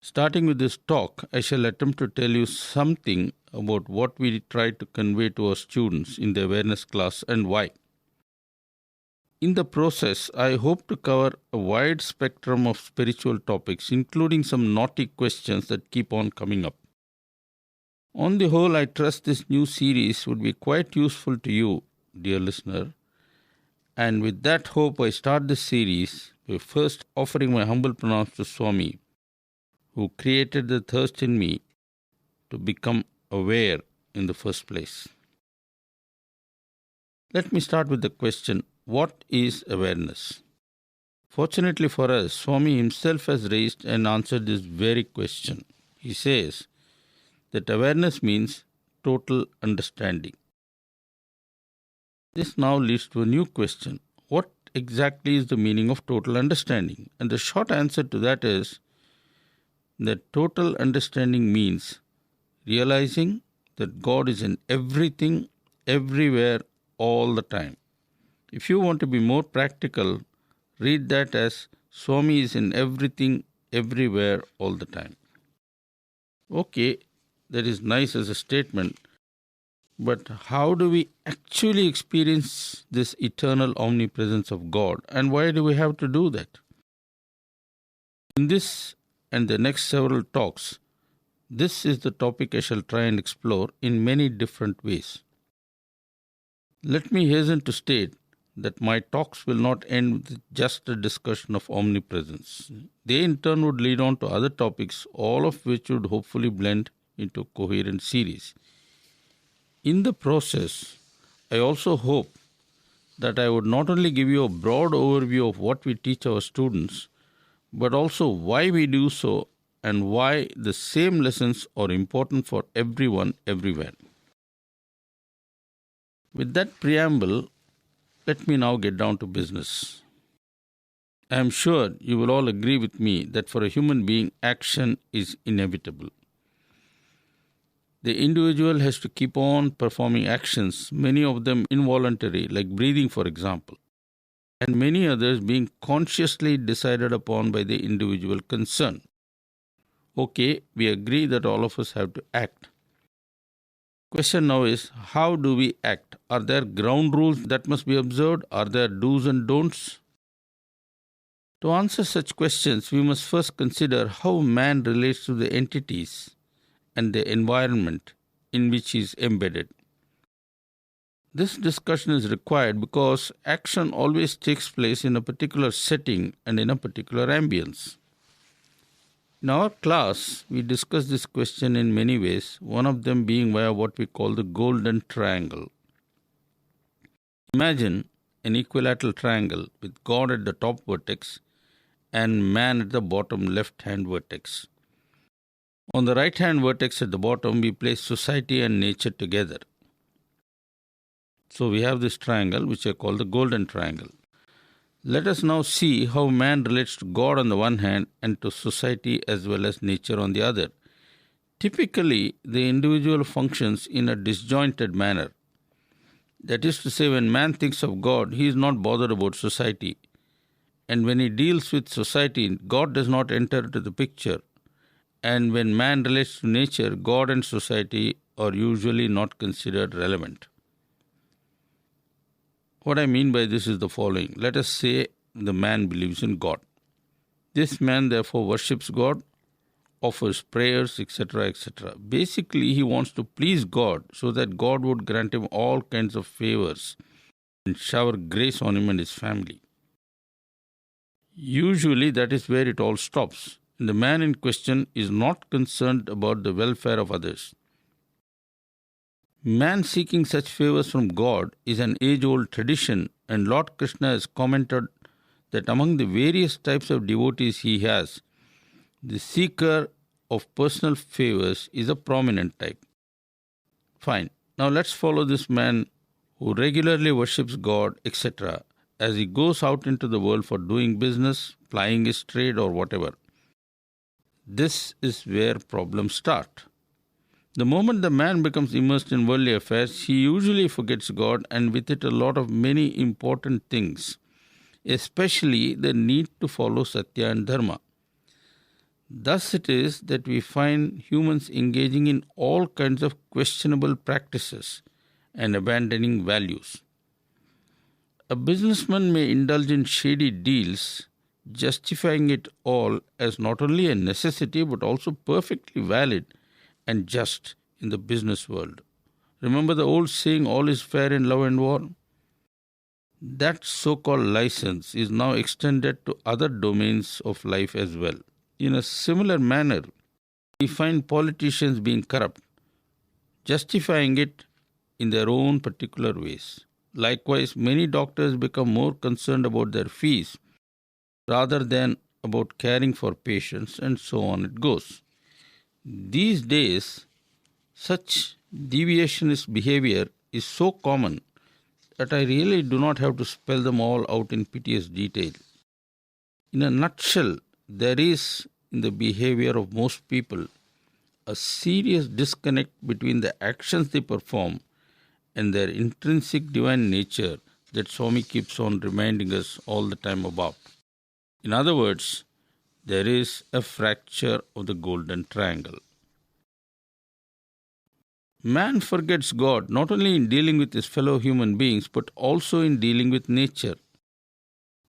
Starting with this talk, I shall attempt to tell you something about what we try to convey to our students in the awareness class and why. In the process, I hope to cover a wide spectrum of spiritual topics, including some naughty questions that keep on coming up. On the whole, I trust this new series would be quite useful to you, dear listener. And with that hope, I start this series by first offering my humble pranams to Swami, who created the thirst in me to become aware in the first place. Let me start with the question, what is awareness? Fortunately for us, Swami himself has raised and answered this very question. He says that awareness means total understanding. This now leads to a new question. What exactly is the meaning of total understanding? And the short answer to that is that total understanding means realizing that God is in everything, everywhere, all the time. If you want to be more practical, read that as Swami is in everything, everywhere, all the time. Okay, that is nice as a statement, but how do we actually experience this eternal omnipresence of God, and why do we have to do that? In this and the next several talks, this is the topic I shall try and explore in many different ways. Let me hasten to state that my talks will not end with just a discussion of omnipresence. They in turn would lead on to other topics, all of which would hopefully blend into a coherent series. In the process, I also hope that I would not only give you a broad overview of what we teach our students, but also why we do so and why the same lessons are important for everyone, everywhere. With that preamble, let me now get down to business. I am sure you will all agree with me that for a human being, action is inevitable. The individual has to keep on performing actions, many of them involuntary, like breathing, for example, and many others being consciously decided upon by the individual concerned. Okay, we agree that all of us have to act. Question now is, how do we act? Are there ground rules that must be observed? Are there do's and don'ts? To answer such questions, we must first consider how man relates to the entities and the environment in which he is embedded. This discussion is required because action always takes place in a particular setting and in a particular ambience. In our class, we discuss this question in many ways, one of them being via what we call the golden triangle. Imagine an equilateral triangle with God at the top vertex and man at the bottom left-hand vertex. On the right-hand vertex at the bottom, we place society and nature together. So we have this triangle, which I call the golden triangle. Let us now see how man relates to God on the one hand and to society as well as nature on the other. Typically, the individual functions in a disjointed manner. That is to say, when man thinks of God, he is not bothered about society. And when he deals with society, God does not enter into the picture. And when man relates to nature, God and society are usually not considered relevant. What I mean by this is the following. Let us say the man believes in God. This man therefore worships God, offers prayers, etc., etc. Basically, he wants to please God so that God would grant him all kinds of favors and shower grace on him and his family. Usually, that is where it all stops. And the man in question is not concerned about the welfare of others. Man seeking such favors from God is an age-old tradition, and Lord Krishna has commented that among the various types of devotees he has, the seeker of personal favors is a prominent type. Fine. Now let's follow this man who regularly worships God, etc., as he goes out into the world for doing business, plying his trade, or whatever. This is where problems start. The moment the man becomes immersed in worldly affairs, he usually forgets God and with it a lot of many important things, especially the need to follow Satya and Dharma. Thus it is that we find humans engaging in all kinds of questionable practices and abandoning values. A businessman may indulge in shady deals, justifying it all as not only a necessity but also perfectly valid and just in the business world. Remember the old saying, all is fair in love and war? That so-called license is now extended to other domains of life as well. In a similar manner, we find politicians being corrupt, justifying it in their own particular ways. Likewise, many doctors become more concerned about their fees rather than about caring for patients, and so on it goes. These days, such deviationist behavior is so common that I really do not have to spell them all out in piteous detail. In a nutshell, there is in the behavior of most people a serious disconnect between the actions they perform and their intrinsic divine nature that Swami keeps on reminding us all the time about. In other words, there is a fracture of the golden triangle. Man forgets God not only in dealing with his fellow human beings but also in dealing with nature.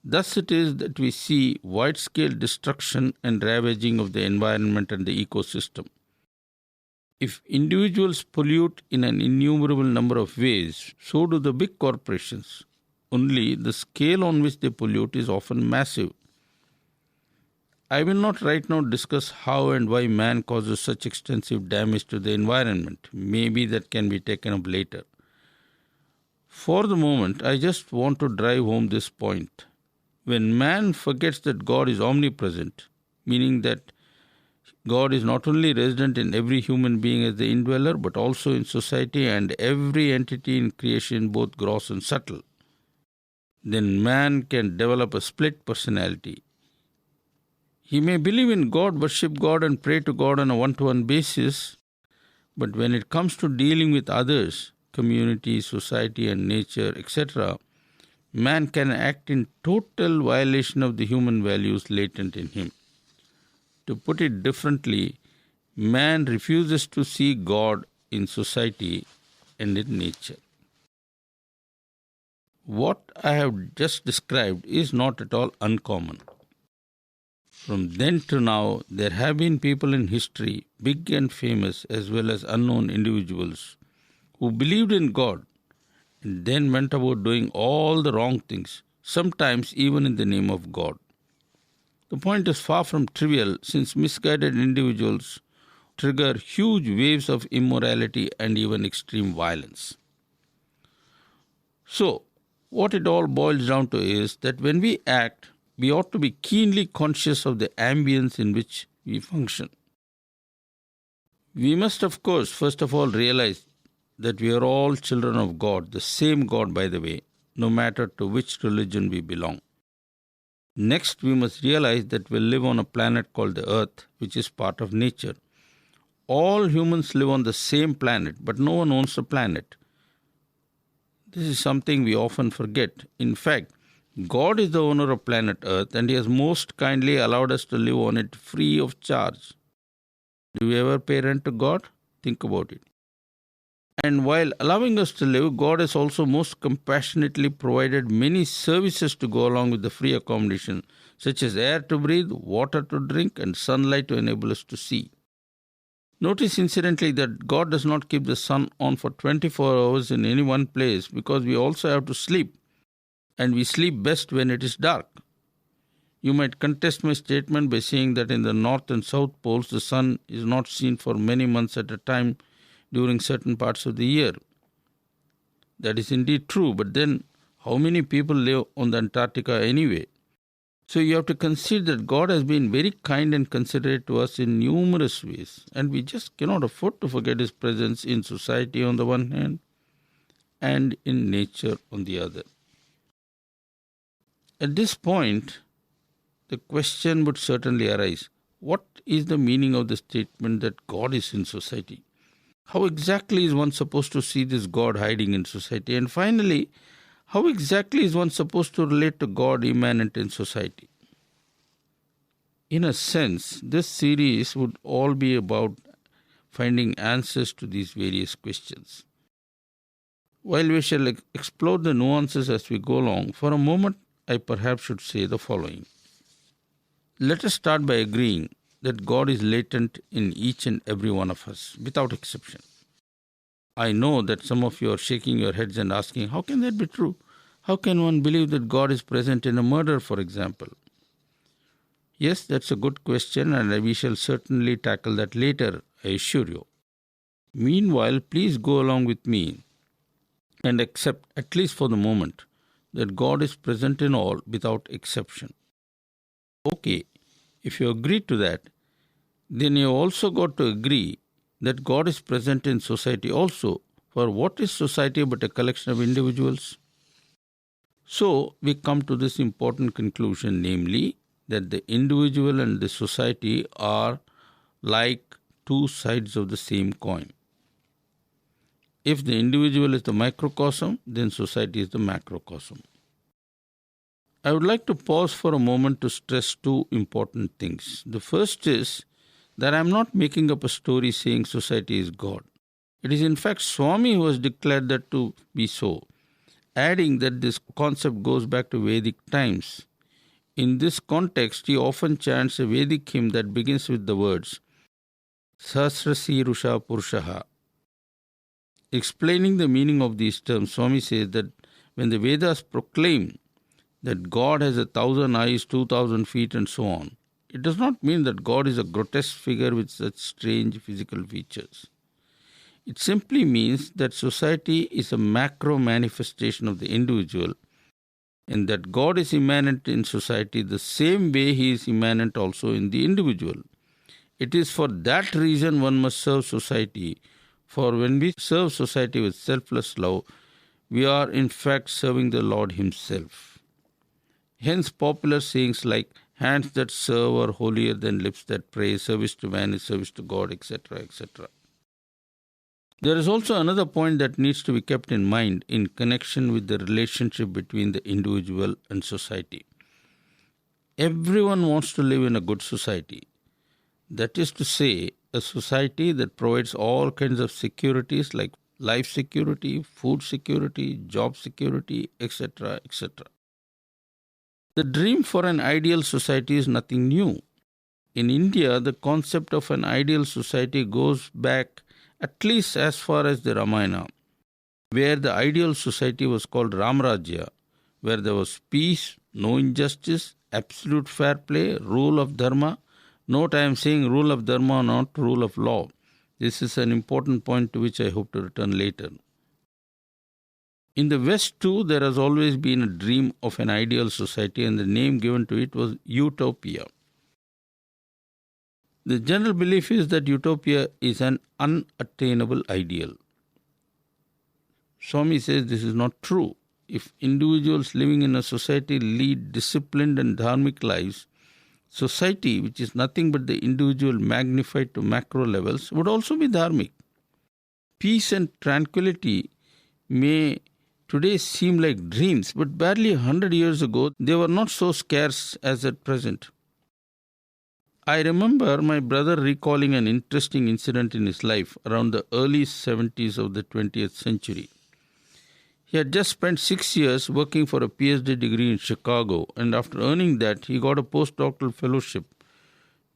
Thus it is that we see wide-scale destruction and ravaging of the environment and the ecosystem. If individuals pollute in an innumerable number of ways, so do the big corporations. Only the scale on which they pollute is often massive. I will not right now discuss how and why man causes such extensive damage to the environment. Maybe that can be taken up later. For the moment, I just want to drive home this point. When man forgets that God is omnipresent, meaning that God is not only resident in every human being as the indweller, but also in society and every entity in creation, both gross and subtle, then man can develop a split personality. He may believe in God, worship God, and pray to God on a one-to-one basis, but when it comes to dealing with others, community, society, and nature, etc., man can act in total violation of the human values latent in him. To put it differently, man refuses to see God in society and in nature. What I have just described is not at all uncommon. From then to now, there have been people in history, big and famous as well as unknown individuals, who believed in God and then went about doing all the wrong things, sometimes even in the name of God. The point is far from trivial, since misguided individuals trigger huge waves of immorality and even extreme violence. So, what it all boils down to is that when we act, we ought to be keenly conscious of the ambience in which we function. We must, of course, first of all realize that we are all children of God, the same God, by the way, no matter to which religion we belong. Next, we must realize that we live on a planet called the Earth, which is part of nature. All humans live on the same planet, but no one owns the planet. This is something we often forget. In fact, God is the owner of planet Earth, and He has most kindly allowed us to live on it free of charge. Do we ever pay rent to God? Think about it. And while allowing us to live, God has also most compassionately provided many services to go along with the free accommodation, such as air to breathe, water to drink, and sunlight to enable us to see. Notice incidentally that God does not keep the sun on for 24 hours in any one place, because we also have to sleep, and we sleep best when it is dark. You might contest my statement by saying that in the north and south poles the sun is not seen for many months at a time during certain parts of the year. That is indeed true, but then how many people live on the Antarctica anyway? So you have to consider that God has been very kind and considerate to us in numerous ways, and we just cannot afford to forget His presence in society on the one hand and in nature on the other. At this point, the question would certainly arise, what is the meaning of the statement that God is in society? How exactly is one supposed to see this God hiding in society? And finally, how exactly is one supposed to relate to God immanent in society? In a sense, this series would all be about finding answers to these various questions. While we shall explore the nuances as we go along, for a moment I perhaps should say the following. Let us start by agreeing that God is latent in each and every one of us, without exception. I know that some of you are shaking your heads and asking, how can that be true? How can one believe that God is present in a murder, for example? Yes, that's a good question, and we shall certainly tackle that later, I assure you. Meanwhile, please go along with me and accept, at least for the moment, that God is present in all without exception. Okay, if you agree to that, then you also got to agree that God is present in society also. For what is society but a collection of individuals? So we come to this important conclusion, namely that the individual and the society are like two sides of the same coin. If the individual is the microcosm, then society is the macrocosm. I would like to pause for a moment to stress two important things. The first is that I am not making up a story saying society is God. It is in fact Swami who has declared that to be so, adding that this concept goes back to Vedic times. In this context, he often chants a Vedic hymn that begins with the words Sahasrasirusha Purushaha. Explaining the meaning of these terms, Swami says that when the Vedas proclaim that God has 1,000 eyes, 2,000 feet, and so on, it does not mean that God is a grotesque figure with such strange physical features. It simply means that society is a macro manifestation of the individual, and that God is immanent in society the same way He is immanent also in the individual. It is for that reason one must serve society, for when we serve society with selfless love, we are in fact serving the Lord Himself. Hence popular sayings like hands that serve are holier than lips that pray, service to man is service to God, etc., etc. There is also another point that needs to be kept in mind in connection with the relationship between the individual and society. Everyone wants to live in a good society. That is to say, a society that provides all kinds of securities like life security, food security, job security, etc., etc. The dream for an ideal society is nothing new. In India, the concept of an ideal society goes back at least as far as the Ramayana, where the ideal society was called Ramrajya, where there was peace, no injustice, absolute fair play, rule of dharma. Note I am saying rule of dharma, not rule of law. This is an important point to which I hope to return later. In the West too, there has always been a dream of an ideal society, and the name given to it was utopia. The general belief is that utopia is an unattainable ideal. Swami says this is not true. If individuals living in a society lead disciplined and dharmic lives, society, which is nothing but the individual magnified to macro levels, would also be dharmic. Peace and tranquility may today seem like dreams, but barely 100 years ago, they were not so scarce as at present. I remember my brother recalling an interesting incident in his life around the early 70s of the 20th century. He had just spent 6 years working for a PhD degree in Chicago, and after earning that, he got a postdoctoral fellowship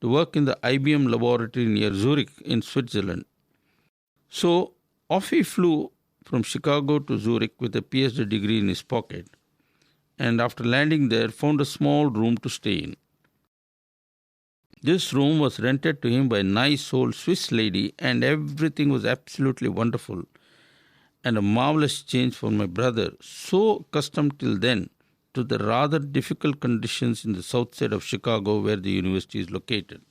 to work in the IBM laboratory near Zurich in Switzerland. So, off he flew from Chicago to Zurich with a PhD degree in his pocket, and after landing there, found a small room to stay in. This room was rented to him by a nice old Swiss lady, and everything was absolutely wonderful, and a marvelous change for my brother, so accustomed till then to the rather difficult conditions in the south side of Chicago where the university is located.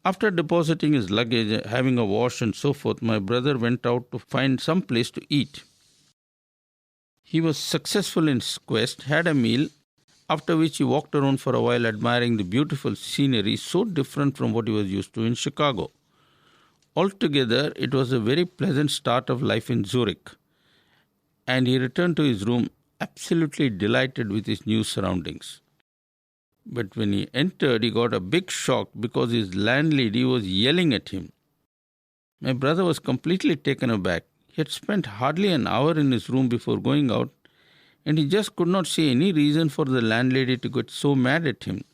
After depositing his luggage, having a wash and so forth, my brother went out to find some place to eat. He was successful in his quest, had a meal, after which he walked around for a while admiring the beautiful scenery so different from what he was used to in Chicago. Altogether, it was a very pleasant start of life in Zurich, and he returned to his room absolutely delighted with his new surroundings. But when he entered, he got a big shock because his landlady was yelling at him. My brother was completely taken aback. He had spent hardly an hour in his room before going out, and he just could not see any reason for the landlady to get so mad at him.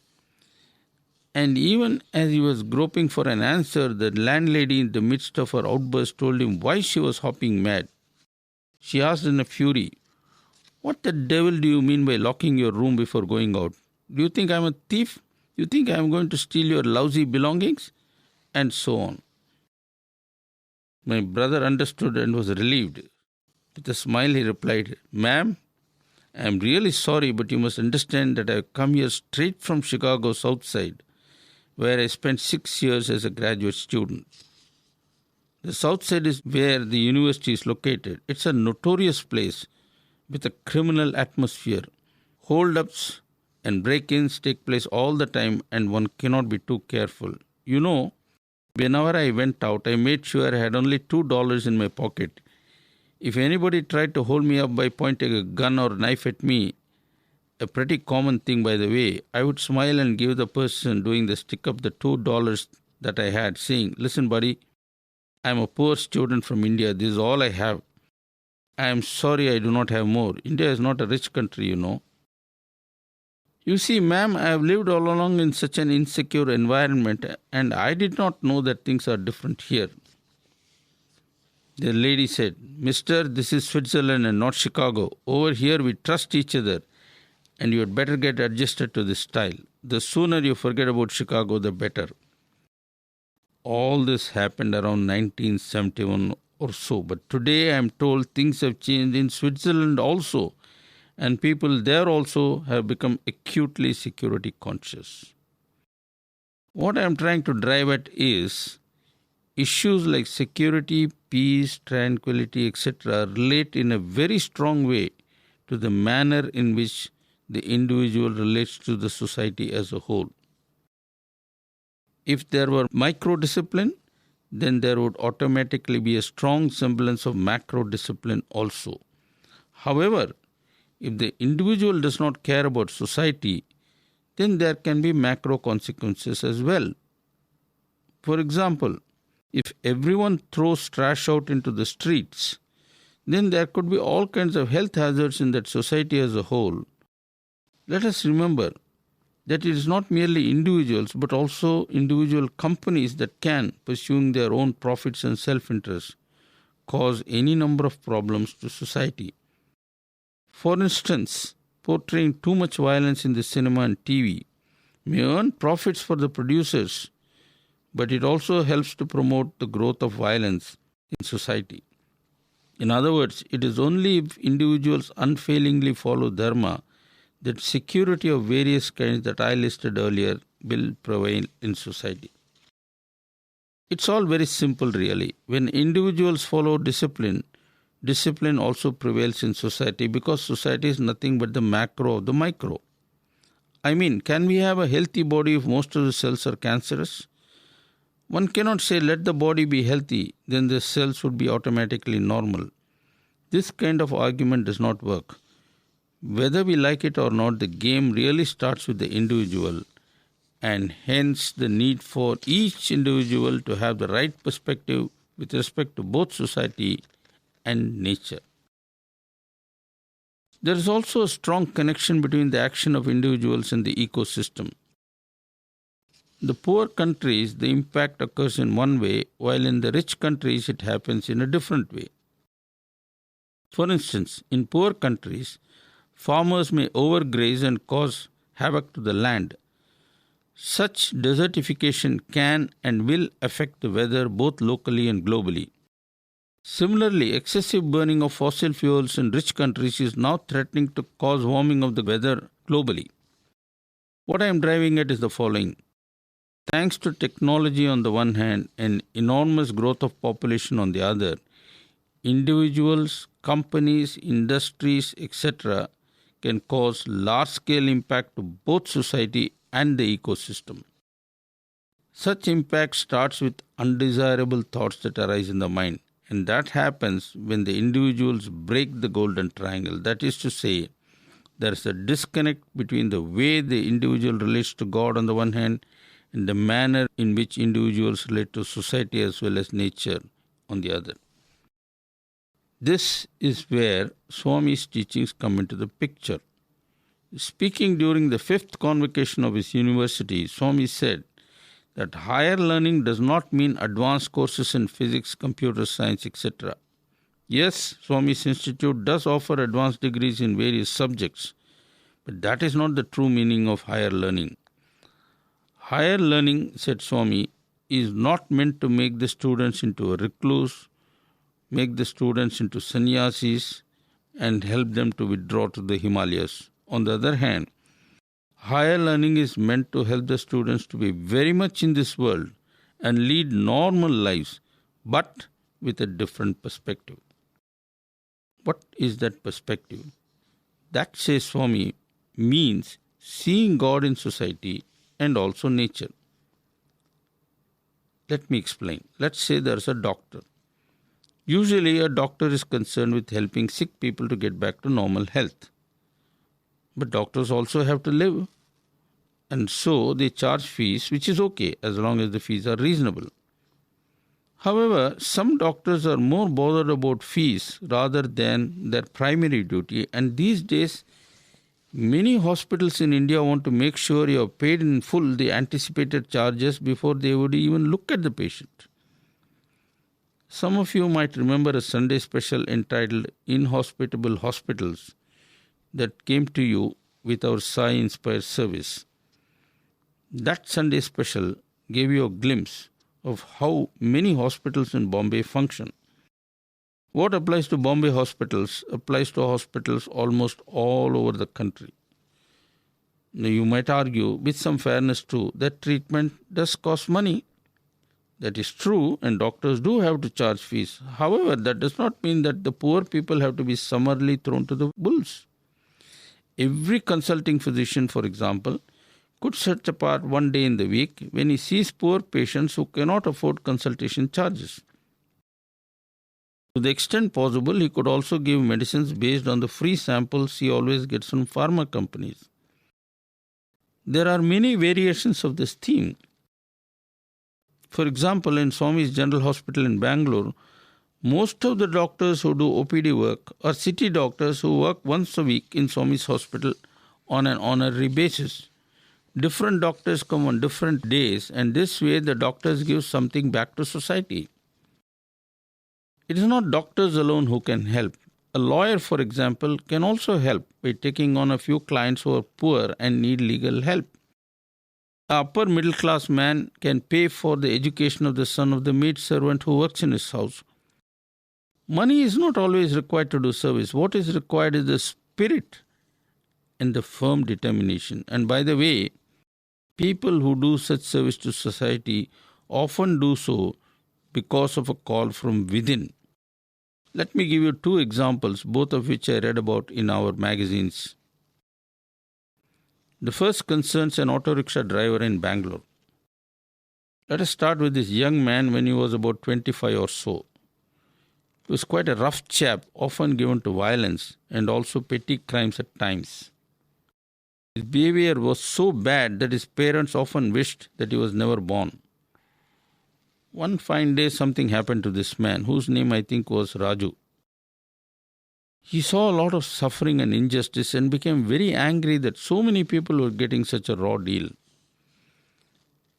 And even as he was groping for an answer, the landlady, in the midst of her outburst, told him why she was hopping mad. She asked in a fury, "What the devil do you mean by locking your room before going out? Do you think I'm a thief? Do you think I'm going to steal your lousy belongings?" And so on. My brother understood and was relieved. With a smile, he replied, "Ma'am, I am really sorry, but you must understand that I have come here straight from Chicago South Side, where I spent 6 years as a graduate student. The South Side is where the university is located. It's a notorious place with a criminal atmosphere. Hold-ups and break-ins take place all the time, and one cannot be too careful. You know, whenever I went out, I made sure I had only $2 in my pocket. If anybody tried to hold me up by pointing a gun or knife at me, a pretty common thing by the way, I would smile and give the person doing the stick up the $2 that I had, saying, 'Listen, buddy, I am a poor student from India. This is all I have. I am sorry I do not have more. India is not a rich country, you know.' You see, ma'am, I have lived all along in such an insecure environment, and I did not know that things are different here." The lady said, "Mister, this is Switzerland and not Chicago. Over here we trust each other, and you had better get adjusted to this style. The sooner you forget about Chicago, the better." All this happened around 1971 or so, but today I am told things have changed in Switzerland also, and people there also have become acutely security conscious. What I am trying to drive at is issues like security, peace, tranquility, etc. relate in a very strong way to the manner in which the individual relates to the society as a whole. If there were micro-discipline, then there would automatically be a strong semblance of macro-discipline also. However, if the individual does not care about society, then there can be macro consequences as well. For example, if everyone throws trash out into the streets, then there could be all kinds of health hazards in that society as a whole. Let us remember that it is not merely individuals but also individual companies that can, pursuing their own profits and self-interest, cause any number of problems to society. For instance, portraying too much violence in the cinema and TV may earn profits for the producers, but it also helps to promote the growth of violence in society. In other words, it is only if individuals unfailingly follow dharma that security of various kinds that I listed earlier will prevail in society. It's all very simple really. When individuals follow discipline, discipline also prevails in society because society is nothing but the macro of the micro. I mean, can we have a healthy body if most of the cells are cancerous? One cannot say let the body be healthy, then the cells would be automatically normal. This kind of argument does not work. Whether we like it or not, the game really starts with the individual, and hence the need for each individual to have the right perspective with respect to both society and nature. There is also a strong connection between the action of individuals and the ecosystem. In the poor countries, the impact occurs in one way, while in the rich countries, it happens in a different way. For instance, in poor countries, farmers may overgraze and cause havoc to the land. Such desertification can and will affect the weather both locally and globally. Similarly, excessive burning of fossil fuels in rich countries is now threatening to cause warming of the weather globally. What I am driving at is the following. Thanks to technology on the one hand and enormous growth of population on the other, individuals, companies, industries, etc. can cause large-scale impact to both society and the ecosystem. Such impact starts with undesirable thoughts that arise in the mind, and that happens when the individuals break the golden triangle. That is to say, There is a disconnect between the way the individual relates to God on the one hand and the manner in which individuals relate to society as well as nature on the other. This is where Swami's teachings come into the picture. Speaking during the 5th convocation of his university, Swami said that higher learning does not mean advanced courses in physics, computer science, etc. Yes, Swami's institute does offer advanced degrees in various subjects, but that is not the true meaning of higher learning. Higher learning, said Swami, is not meant to make the students into a recluse, make the students into sannyasis, and help them to withdraw to the Himalayas. On the other hand, higher learning is meant to help the students to be very much in this world and lead normal lives, but with a different perspective. What is that perspective? That, says Swami, means seeing God in society and also nature. Let me explain. Let's say there's a doctor. Usually a doctor is concerned with helping sick people to get back to normal health. But doctors also have to live. And so they charge fees, which is okay as long as the fees are reasonable. However, some doctors are more bothered about fees rather than their primary duty, and these days many hospitals in India want to make sure you have paid in full the anticipated charges before they would even look at the patient. Some of you might remember a Sunday special entitled Inhospitable Hospitals that came to you with our Sai Inspire service. That Sunday special gave you a glimpse of how many hospitals in Bombay function. What applies to Bombay hospitals applies to hospitals almost all over the country. Now, you might argue, with some fairness too, that treatment does cost money. That is true, and doctors do have to charge fees. However, that does not mean that the poor people have to be summarily thrown to the wolves. Every consulting physician, for example, could set apart one day in the week when he sees poor patients who cannot afford consultation charges. To the extent possible, he could also give medicines based on the free samples he always gets from pharma companies. There are many variations of this theme. For example, in Swami's General Hospital in Bangalore, most of the doctors who do OPD work are city doctors who work once a week in Swami's hospital on an honorary basis. Different doctors come on different days, and this way the doctors give something back to society. It is not doctors alone who can help. A lawyer, for example, can also help by taking on a few clients who are poor and need legal help. An upper middle class man can pay for the education of the son of the maid servant who works in his house. Money is not always required to do service. What is required is the spirit and the firm determination. And by the way, people who do such service to society often do so because of a call from within. Let me give you 2 examples, both of which I read about in our magazines. The first concerns an auto rickshaw driver in Bangalore. Let us start with this young man when he was about 25 or so. He was quite a rough chap, often given to violence and also petty crimes at times. His behavior was so bad that his parents often wished that he was never born. One fine day, something happened to this man, whose name I think was Raju. He saw a lot of suffering and injustice and became very angry that so many people were getting such a raw deal.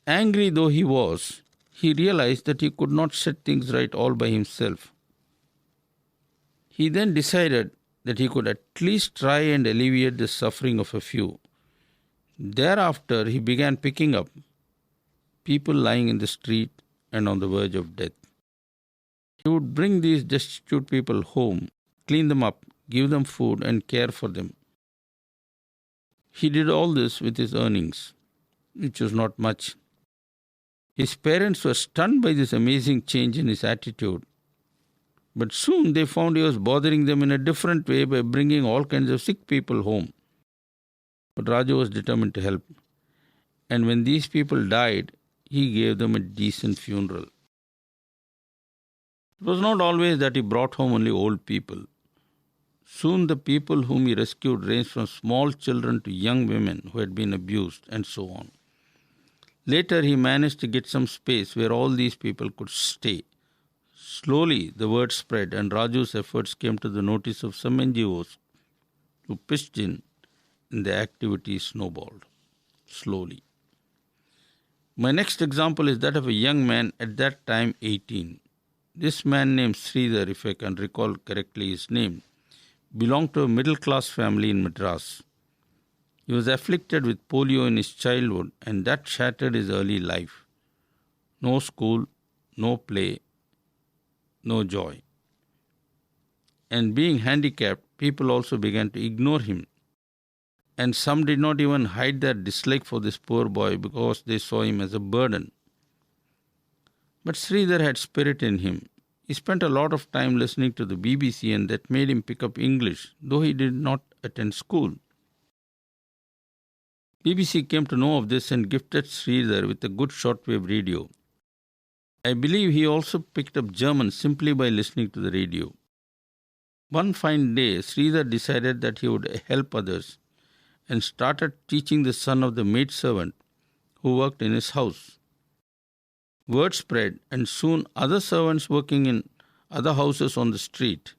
Angry though he was, he realized that he could not set things right all by himself. He then decided that he could at least try and alleviate the suffering of a few. Thereafter, he began picking up people lying in the street and on the verge of death. He would bring these destitute people home, clean them up, give them food and care for them. He did all this with his earnings, which was not much. His parents were stunned by this amazing change in his attitude. But soon they found he was bothering them in a different way by bringing all kinds of sick people home. But Raju was determined to help. And when these people died, he gave them a decent funeral. It was not always that he brought home only old people. Soon the people whom he rescued ranged from small children to young women who had been abused, and so on. Later he managed to get some space where all these people could stay. Slowly the word spread, and Raju's efforts came to the notice of some NGOs who pitched in, and the activity snowballed. Slowly. My next example is that of a young man at that time 18. This man named Sridhar, if I can recall correctly his name, belonged to a middle-class family in Madras. He was afflicted with polio in his childhood, and that shattered his early life. No school, no play, no joy. And being handicapped, people also began to ignore him. And some did not even hide their dislike for this poor boy because they saw him as a burden. But Sridhar had spirit in him. He spent a lot of time listening to the BBC, and that made him pick up English, though he did not attend school. BBC came to know of this and gifted Sridhar with a good shortwave radio. I believe he also picked up German simply by listening to the radio. One fine day, Sridhar decided that he would help others and started teaching the son of the maidservant who worked in his house. Word spread, and soon other servants working in other houses on the street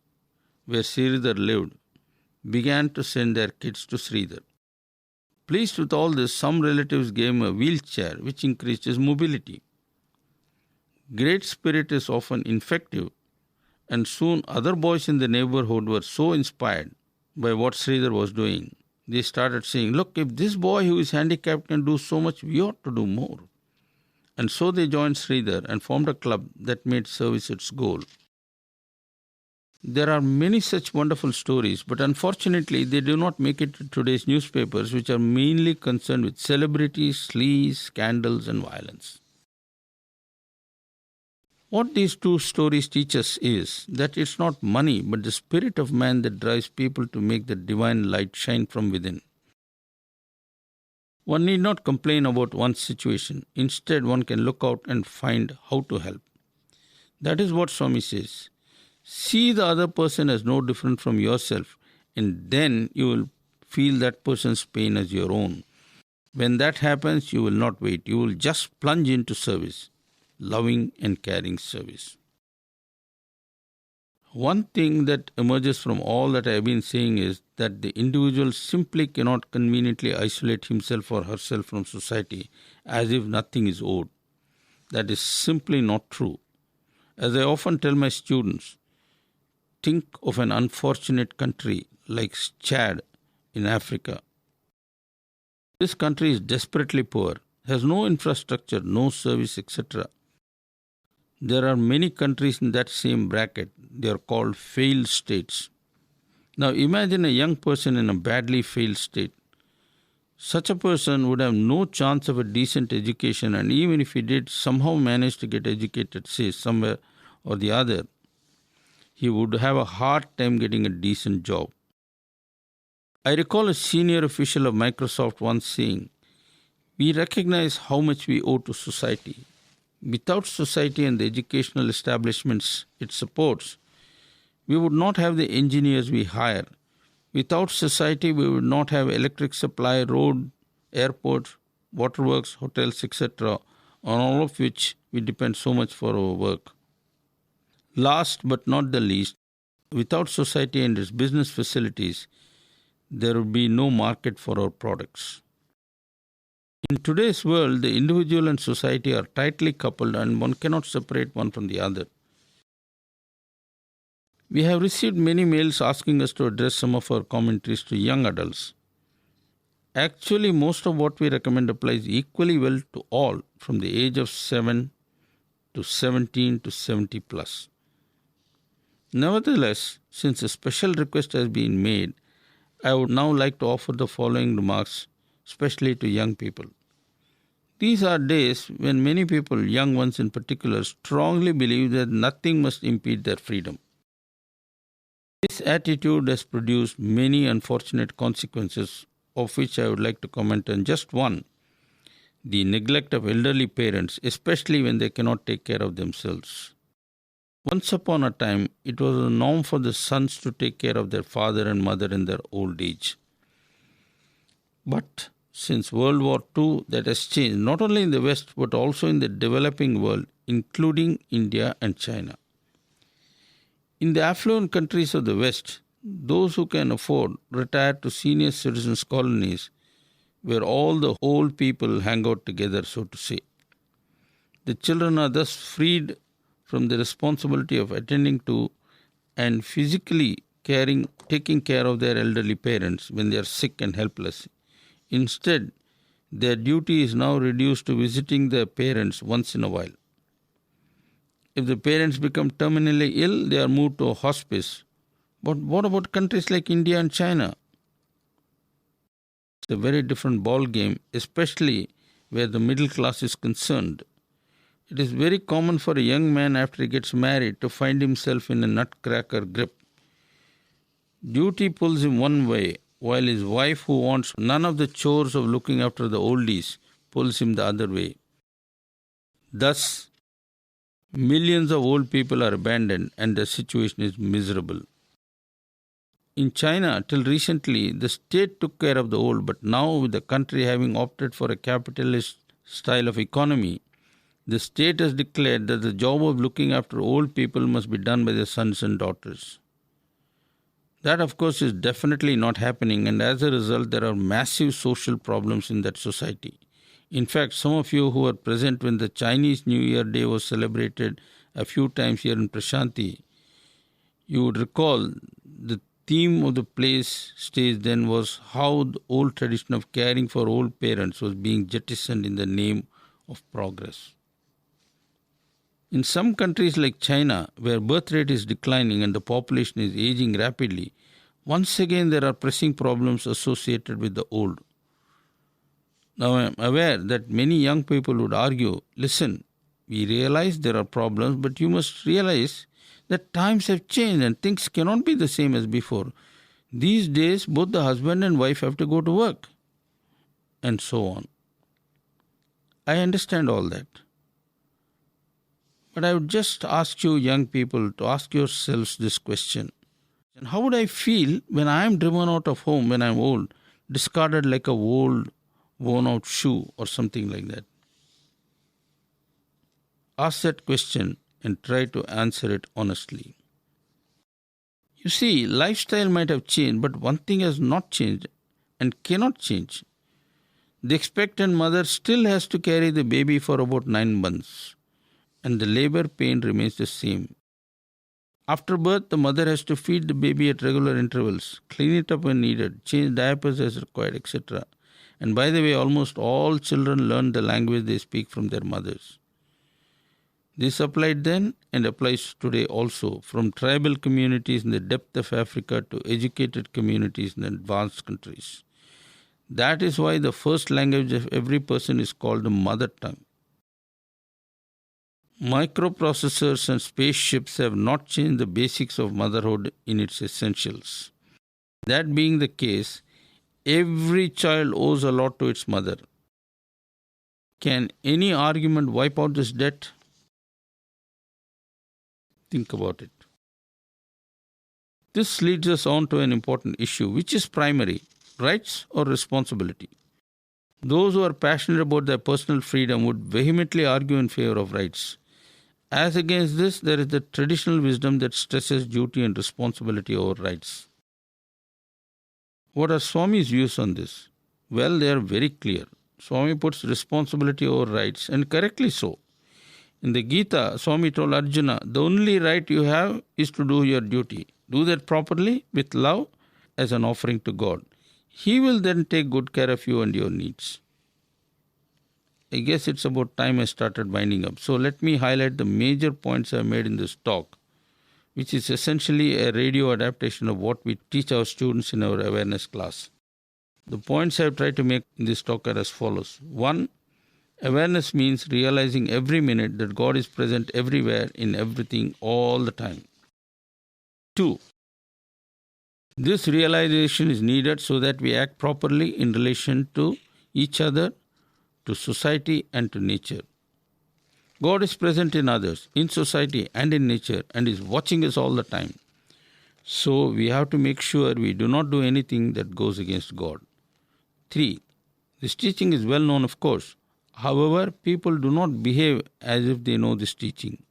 where Sridhar lived began to send their kids to Sridhar. Pleased with all this, some relatives gave him a wheelchair, which increased his mobility. Great spirit is often infective, and soon other boys in the neighborhood were so inspired by what Sridhar was doing. They started saying, "Look, if this boy who is handicapped can do so much, we ought to do more." And so they joined Sridhar and formed a club that made service its goal. There are many such wonderful stories, but unfortunately they do not make it to today's newspapers, which are mainly concerned with celebrities, sleaze, scandals, and violence. What these two stories teach us is that it's not money but the spirit of man that drives people to make the divine light shine from within. One need not complain about one's situation. Instead, one can look out and find how to help. That is what Swami says. See the other person as no different from yourself, and then you will feel that person's pain as your own. When that happens, you will not wait. You will just plunge into service. Loving and caring service. One thing that emerges from all that I have been saying is that the individual simply cannot conveniently isolate himself or herself from society as if nothing is owed. That is simply not true. As I often tell my students, think of an unfortunate country like Chad in Africa. This country is desperately poor, has no infrastructure, no service, etc. There are many countries in that same bracket. They are called failed states. Now imagine a young person in a badly failed state. Such a person would have no chance of a decent education, and even if he did somehow manage to get educated, say somewhere or the other, he would have a hard time getting a decent job. I recall a senior official of Microsoft once saying, "We recognize how much we owe to society. Without society and the educational establishments it supports, we would not have the engineers we hire. Without society, we would not have electric supply, road, airports, waterworks, hotels, etc., on all of which we depend so much for our work. Last but not the least, without society and its business facilities, there would be no market for our products." In today's world, the individual and society are tightly coupled and one cannot separate one from the other. We have received many mails asking us to address some of our commentaries to young adults. Actually, most of what we recommend applies equally well to all from the age of 7 to 17 to 70 plus. Nevertheless, since a special request has been made, I would now like to offer the following remarks, especially to young people. These are days when many people, young ones in particular, strongly believe that nothing must impede their freedom. This attitude has produced many unfortunate consequences, of which I would like to comment on just one: the neglect of elderly parents, especially when they cannot take care of themselves. Once upon a time, it was a norm for the sons to take care of their father and mother in their old age. But since World War II, that has changed, not only in the West, but also in the developing world, including India and China. In the affluent countries of the West, those who can afford retire to senior citizens' colonies where all the old people hang out together, so to say. The children are thus freed from the responsibility of attending to and physically taking care of their elderly parents when they are sick and helpless. Instead, their duty is now reduced to visiting their parents once in a while. If the parents become terminally ill, they are moved to a hospice. But what about countries like India and China? It's a very different ball game, especially where the middle class is concerned. It is very common for a young man after he gets married to find himself in a nutcracker grip. Duty pulls him one way, while his wife, who wants none of the chores of looking after the oldies, pulls him the other way. Thus, millions of old people are abandoned and the situation is miserable. In China, till recently, the state took care of the old, but now with the country having opted for a capitalist style of economy, the state has declared that the job of looking after old people must be done by their sons and daughters. That, of course, is definitely not happening, and as a result, there are massive social problems in that society. In fact, some of you who were present when the Chinese New Year Day was celebrated a few times here in Prashanti, you would recall the theme of the place stage then was how the old tradition of caring for old parents was being jettisoned in the name of progress. In some countries like China, where birth rate is declining and the population is aging rapidly, once again there are pressing problems associated with the old. Now I am aware that many young people would argue, listen, we realize there are problems, but you must realize that times have changed and things cannot be the same as before. These days, both the husband and wife have to go to work, and so on. I understand all that. But I would just ask you young people to ask yourselves this question. And how would I feel when I am driven out of home when I am old, discarded like a old, worn out shoe or something like that? Ask that question and try to answer it honestly. You see, lifestyle might have changed, but one thing has not changed and cannot change. The expectant mother still has to carry the baby for about 9 months, and the labor pain remains the same. After birth, the mother has to feed the baby at regular intervals, clean it up when needed, change diapers as required, etc. And by the way, almost all children learn the language they speak from their mothers. This applied then and applies today also, from tribal communities in the depth of Africa to educated communities in advanced countries. That is why the first language of every person is called the mother tongue. Microprocessors and spaceships have not changed the basics of motherhood in its essentials. That being the case, every child owes a lot to its mother. Can any argument wipe out this debt? Think about it. This leads us on to an important issue. Which is primary, rights or responsibility? Those who are passionate about their personal freedom would vehemently argue in favor of rights. As against this, there is the traditional wisdom that stresses duty and responsibility over rights. What are Swami's views on this? Well, they are very clear. Swami puts responsibility over rights, and correctly so. In the Gita, Swami told Arjuna, the only right you have is to do your duty. Do that properly, with love, as an offering to God. He will then take good care of you and your needs. I guess it's about time I started winding up. So let me highlight the major points I made in this talk, which is essentially a radio adaptation of what we teach our students in our awareness class. The points I have tried to make in this talk are as follows. 1. Awareness means realizing every minute that God is present everywhere in everything all the time. 2. This realization is needed so that we act properly in relation to each other, to society and to nature. God is present in others, in society and in nature, and is watching us all the time. So we have to make sure we do not do anything that goes against God. 3. This teaching is well known, of course. However, people do not behave as if they know this teaching.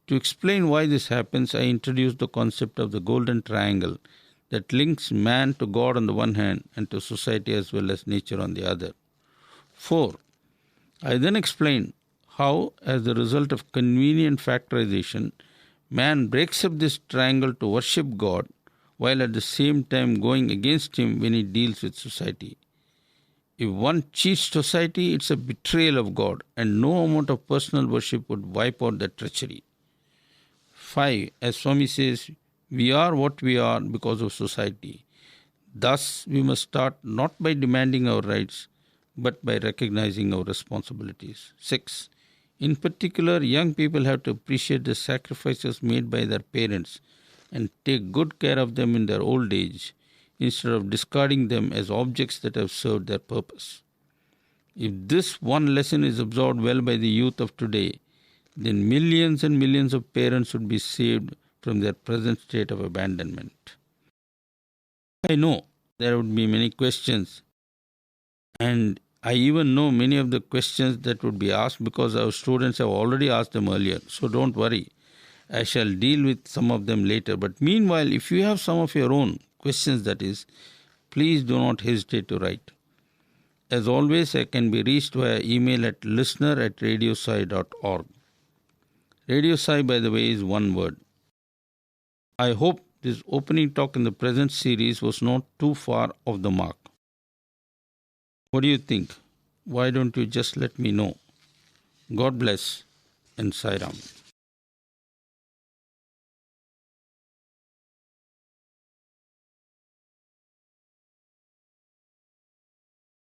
To explain why this happens, I introduced the concept of the golden triangle that links man to God on the one hand and to society as well as nature on the other. 4. I then explained how, as a result of convenient factorization, man breaks up this triangle to worship God while at the same time going against him when he deals with society. If one cheats society, it's a betrayal of God, and no amount of personal worship would wipe out that treachery. 5. As Swami says, we are what we are because of society. Thus, we must start not by demanding our rights, but by recognizing our responsibilities. 6. In particular, young people have to appreciate the sacrifices made by their parents and take good care of them in their old age, instead of discarding them as objects that have served their purpose. If this one lesson is absorbed well by the youth of today, then millions and millions of parents would be saved from their present state of abandonment. I know there would be many questions, and I even know many of the questions that would be asked because our students have already asked them earlier. So don't worry. I shall deal with some of them later. But meanwhile, if you have some of your own questions, that is, please do not hesitate to write. As always, I can be reached via email at listener@radiosai.org. Radio Sai, by the way, is one word. I hope this opening talk in the present series was not too far off the mark. What do you think? Why don't you just let me know? God bless and Sai Ram.